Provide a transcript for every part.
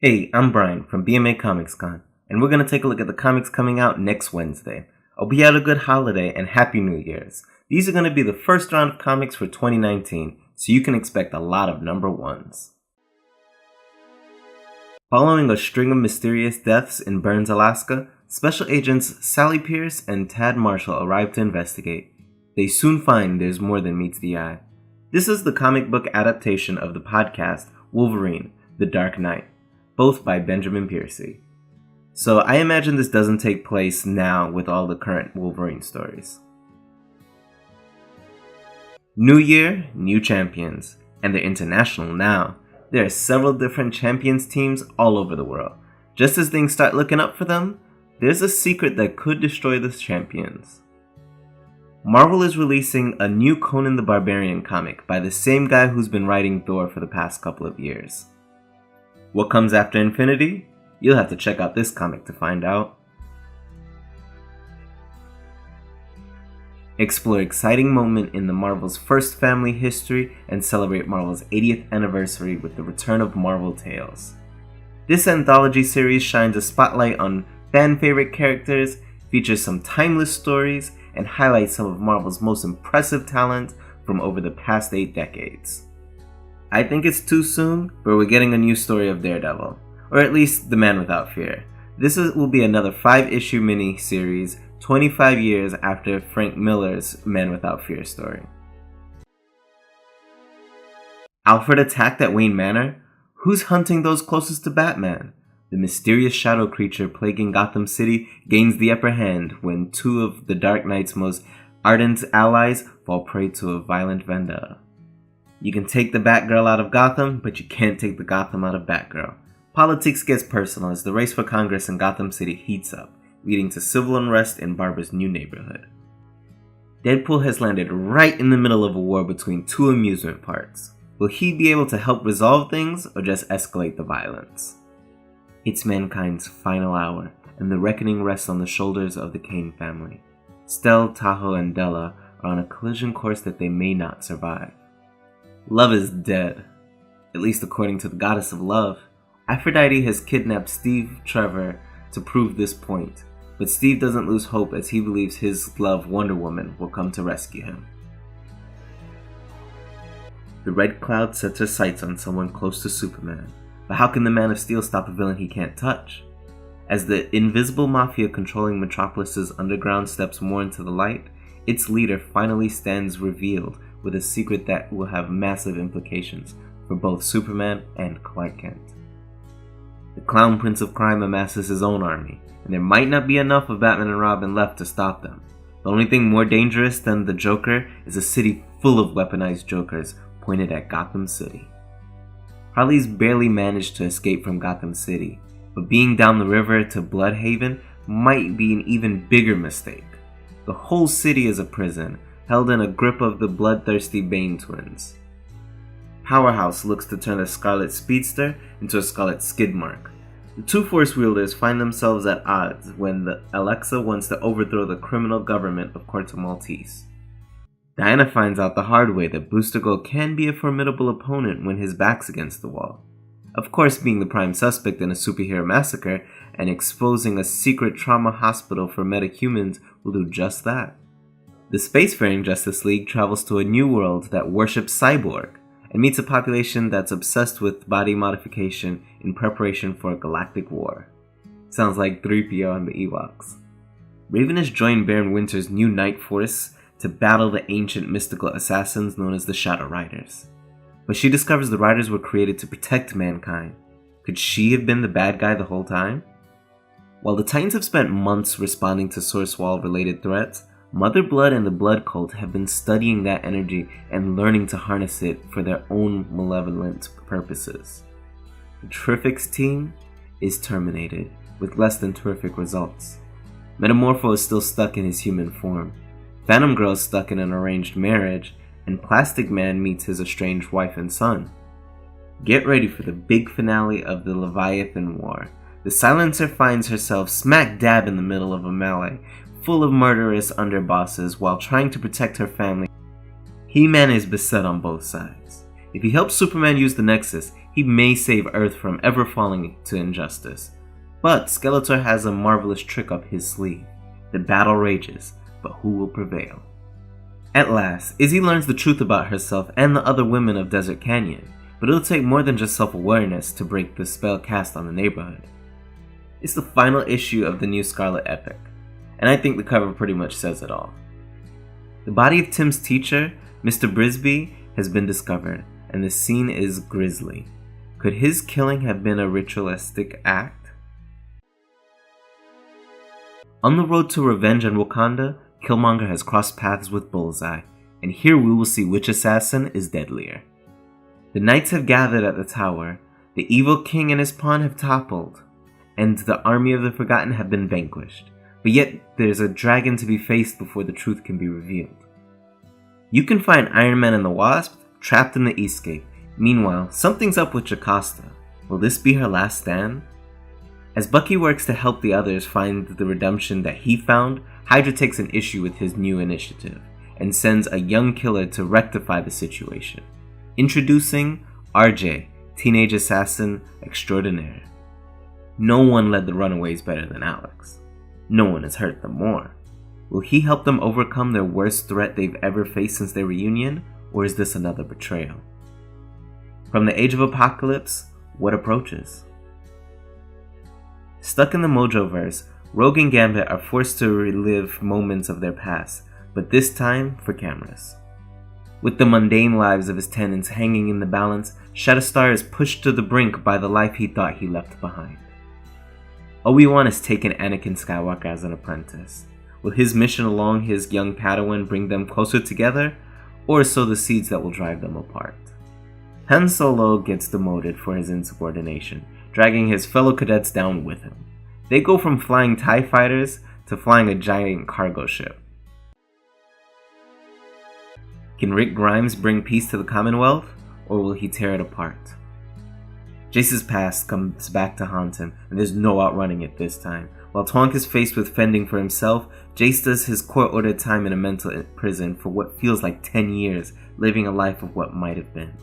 Hey, I'm Brian from BMA Comics Con, and we're going to take a look at the comics coming out next Wednesday. Hope you had a good holiday and Happy New Year's. These are going to be the first round of comics for 2019, so you can expect a lot of number ones. Following a string of mysterious deaths in Burns, Alaska, Special Agents Sally Pierce and Tad Marshall arrive to investigate. They soon find there's more than meets the eye. This is the comic book adaptation of the podcast Wolverine, The Dark Knight, both by Benjamin Piercy. So I imagine this doesn't take place now with all the current Wolverine stories. New year, new champions, and they're international now. There are several different champions teams all over the world. Just as things start looking up for them, there's a secret that could destroy the champions. Marvel is releasing a new Conan the Barbarian comic by the same guy who's been writing Thor for the past couple of years. What comes after Infinity? You'll have to check out this comic to find out. Explore exciting moment in the Marvel's first family history and celebrate Marvel's 80th anniversary with the return of Marvel Tales. This anthology series shines a spotlight on fan favorite characters, features some timeless stories, and highlights some of Marvel's most impressive talent from over the past 8 decades. I think it's too soon, but we're getting a new story of Daredevil, or at least The Man Without Fear. This will be another 5-issue mini-series 25 years after Frank Miller's Man Without Fear story. Alfred attacked at Wayne Manor? Who's hunting those closest to Batman? The mysterious shadow creature plaguing Gotham City gains the upper hand when 2 of the Dark Knight's most ardent allies fall prey to a violent vendetta. You can take the Batgirl out of Gotham, but you can't take the Gotham out of Batgirl. Politics gets personal as the race for Congress in Gotham City heats up, leading to civil unrest in Barbara's new neighborhood. Deadpool has landed right in the middle of a war between 2 amusement parks. Will he be able to help resolve things, or just escalate the violence? It's mankind's final hour, and the reckoning rests on the shoulders of the Kane family. Stell, Tahoe, and Della are on a collision course that they may not survive. Love is dead, at least according to the goddess of love. Aphrodite has kidnapped Steve Trevor to prove this point, but Steve doesn't lose hope as he believes his love Wonder Woman will come to rescue him. The Red Cloud sets her sights on someone close to Superman, but how can the Man of Steel stop a villain he can't touch? As the invisible mafia controlling Metropolis's underground steps more into the light, its leader finally stands revealed with a secret that will have massive implications for both Superman and Clark Kent. The Clown Prince of Crime amasses his own army, and there might not be enough of Batman and Robin left to stop them. The only thing more dangerous than the Joker is a city full of weaponized Jokers pointed at Gotham City. Harley's barely managed to escape from Gotham City, but being down the river to Bloodhaven might be an even bigger mistake. The whole city is a prison, held in a grip of the bloodthirsty Bane twins. Powerhouse looks to turn a Scarlet Speedster into a Scarlet Skidmark. The 2 Force wielders find themselves at odds when the Alexa wants to overthrow the criminal government of Corto Maltese. Diana finds out the hard way that Booster Gold can be a formidable opponent when his back's against the wall. Of course, being the prime suspect in a superhero massacre and exposing a secret trauma hospital for metahumans will do just that. The spacefaring Justice League travels to a new world that worships Cyborg and meets a population that's obsessed with body modification in preparation for a galactic war. Sounds like 3PO and the Ewoks. Raven has joined Baron Winter's new Night Force to battle the ancient mystical assassins known as the Shadow Riders. But she discovers the Riders were created to protect mankind. Could she have been the bad guy the whole time? While the Titans have spent months responding to Source Wall related threats, Mother Blood and the Blood Cult have been studying that energy and learning to harness it for their own malevolent purposes. The Terrifics team is terminated, with less than terrific results. Metamorpho is still stuck in his human form. Phantom Girl is stuck in an arranged marriage, and Plastic Man meets his estranged wife and son. Get ready for the big finale of the Leviathan War. The Silencer finds herself smack dab in the middle of a melee, full of murderous underbosses while trying to protect her family. He-Man is beset on both sides. If he helps Superman use the Nexus, he may save Earth from ever falling to injustice. But Skeletor has a marvelous trick up his sleeve. The battle rages, but who will prevail? At last, Izzy learns the truth about herself and the other women of Desert Canyon, but it'll take more than just self-awareness to break the spell cast on the neighborhood. It's the final issue of the new Scarlet Epic, and I think the cover pretty much says it all. The body of Tim's teacher, Mr. Brisby, has been discovered, and the scene is grisly. Could his killing have been a ritualistic act? On the road to revenge in Wakanda, Killmonger has crossed paths with Bullseye, and here we will see which assassin is deadlier. The knights have gathered at the tower, the evil king and his pawn have toppled, and the army of the Forgotten have been vanquished, but yet there's a dragon to be faced before the truth can be revealed. You can find Iron Man and the Wasp trapped in the Eastgate. Meanwhile, something's up with Jocasta. Will this be her last stand? As Bucky works to help the others find the redemption that he found, Hydra takes an issue with his new initiative, and sends a young killer to rectify the situation. Introducing RJ, Teenage Assassin Extraordinaire. No one led the Runaways better than Alex. No one has hurt them more. Will he help them overcome their worst threat they've ever faced since their reunion, or is this another betrayal? From the Age of Apocalypse, what approaches? Stuck in the Mojoverse, Rogue and Gambit are forced to relive moments of their past, but this time for cameras. With the mundane lives of his tenants hanging in the balance, Shatterstar is pushed to the brink by the life he thought he left behind. Obi-Wan has taken Anakin Skywalker as an apprentice. Will his mission along his young Padawan bring them closer together, or sow the seeds that will drive them apart? Han Solo gets demoted for his insubordination, dragging his fellow cadets down with him. They go from flying TIE fighters to flying a giant cargo ship. Can Rick Grimes bring peace to the Commonwealth, or will he tear it apart? Jace's past comes back to haunt him, and there's no outrunning it this time. While Tonk is faced with fending for himself, Jace does his court-ordered time in a mental prison for what feels like 10 years, living a life of what might have been.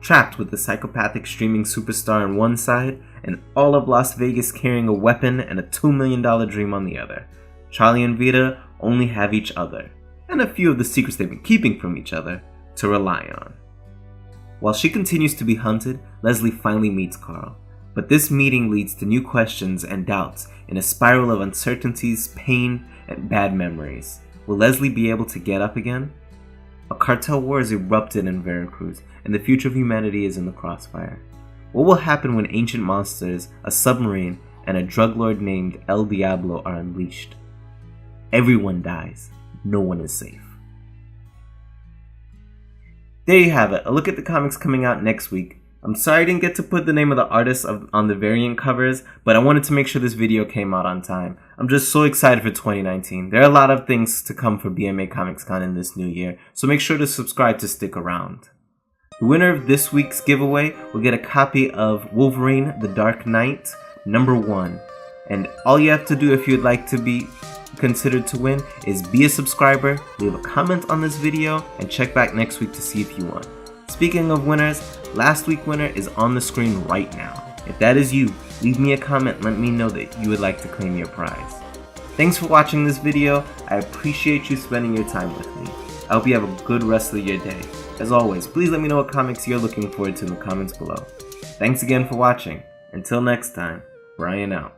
Trapped with the psychopathic streaming superstar on one side, and all of Las Vegas carrying a weapon and a $2 million dream on the other, Charlie and Vita only have each other, and a few of the secrets they've been keeping from each other, to rely on. While she continues to be hunted, Leslie finally meets Carl, but this meeting leads to new questions and doubts in a spiral of uncertainties, pain, and bad memories. Will Leslie be able to get up again? A cartel war has erupted in Veracruz, and the future of humanity is in the crossfire. What will happen when ancient monsters, a submarine, and a drug lord named El Diablo are unleashed? Everyone dies. No one is safe. There you have it, a look at the comics coming out next week. I'm sorry I didn't get to put the name of the artists on the variant covers, but I wanted to make sure this video came out on time. I'm just so excited for 2019. There are a lot of things to come for BMA Comics Con in this new year, so make sure to subscribe to stick around. The winner of this week's giveaway will get a copy of Wolverine The Dark Knight #1. And all you have to do if you'd like to be considered to win is be a subscriber, leave a comment on this video, and check back next week to see if you won. Speaking of winners, last week's winner is on the screen right now. If that is you, leave me a comment and let me know that you would like to claim your prize. Thanks for watching this video. I appreciate you spending your time with me. I hope you have a good rest of your day. As always, please let me know what comics you're looking forward to in the comments below. Thanks again for watching. Until next time, Brian out.